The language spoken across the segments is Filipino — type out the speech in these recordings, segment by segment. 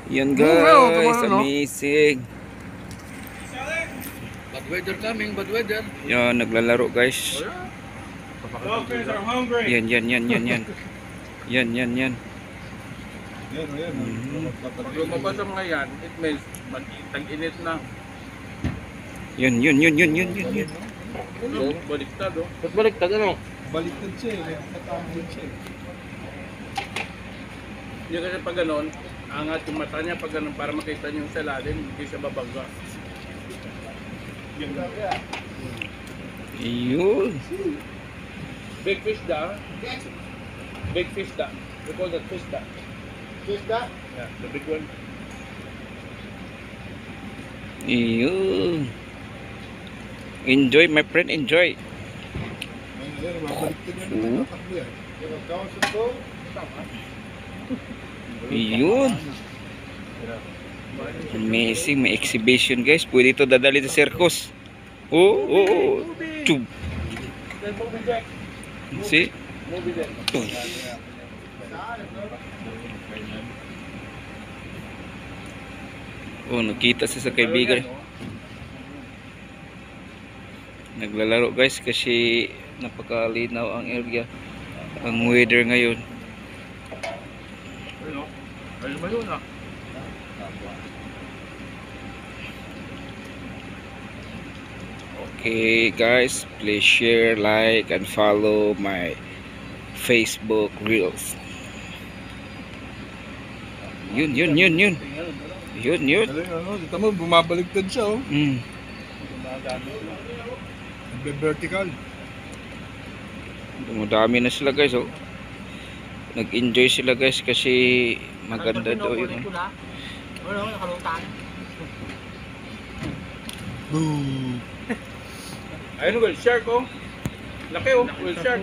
Yan Mura, guys, no? amazing. Bad weather coming, bad weather. Yan, naglalaro guys. Dolphins are hungry. Yan. Yan. Yan. Pag lumabas ang mga yan, it means tag-init na. Yan. Ano? Baliktad, oh. Ba't baliktad ano? Baliktad siya eh. Nagtatambol siya eh. Yung kasi pag ganon, angat yung mata niya pag ganon para makita niyo yung sa lalim, hindi siya babangga. Yun. Big fish da. Big fish da. We call that fish da. Fish da? Yeah, the big one. Yun. Enjoy my friend, enjoy. Ayun, babaliktad niya na tatakbo yan. Yung down sa go. Yun. Amazing, may exhibition guys. Pwede ito dadali sa circus. Oh. Chub. See? Oh, nakita siya sa kaibigan. Naglalaro guys kasi napakalinaw ang area. Ang weather ngayon. Ayun ba yun ah? Okay guys, please share, like, and follow my Facebook Reels. Yun. Galing ano, dito mo, bumabaliktad siya oh. Nagbe-vertical. Dumadami na sila guys, oh. Nag-enjoy sila guys kasi maganda daw yun. Ano, nakalutan. Boom. Ayun, well shark oh. Laki oh, well shark.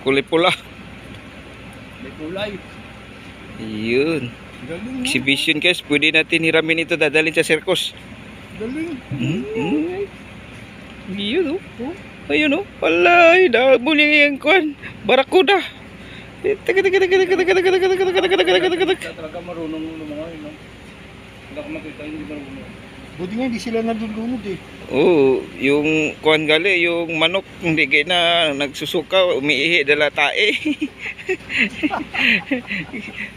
Kulay pula. May kulay. Yun. Galing no? Exhibition guys, pwede natin hiramin ito, dadalhin sa circus. Galing. Yun oh. Ayun oh. Palay, damo niya yung kwan. Barakuda. Talaga marunong mga yun no. Hindi ako makita hindi marunong. Buti nga hindi sila nadulunod eh. Oh, yung kuan gali, yung manok hindi kay na nagsusuka, umiihi dala tae.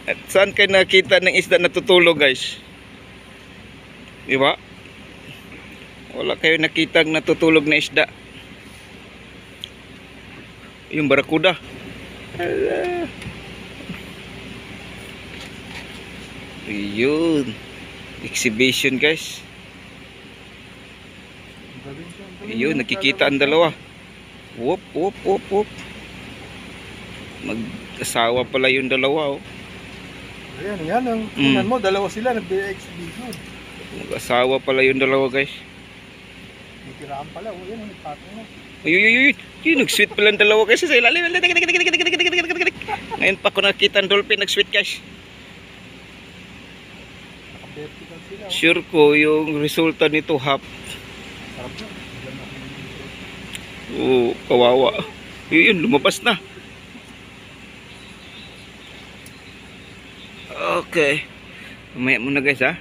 At saan kayo nakita ng isda natutulog, guys? Di ba? Wala kayo nakitang natutulog na isda. Yung barakuda. Hala. Yun. Exhibition, guys. Ayun, nakikita ang dalawa. Whoop. Mag-asawa pala yung dalawa, oh. Ayan ang tingnan mo, dalawa sila nagbe-exhibition. Mag-asawa pala yung dalawa, guys. May tiraan pala, oh yan, nagpatong na. Ayun, nag-sweet pala ang dalawa, guys. Sa ilalim. Ngayon pa ko nakita ang dolphin, nag-sweet, guys. Naka-vertical sila. Sure ko yung resulta nito half. Sarap na. Oh, kawawa. Yun, lumabas na. Okay. Mamaya muna guys ha.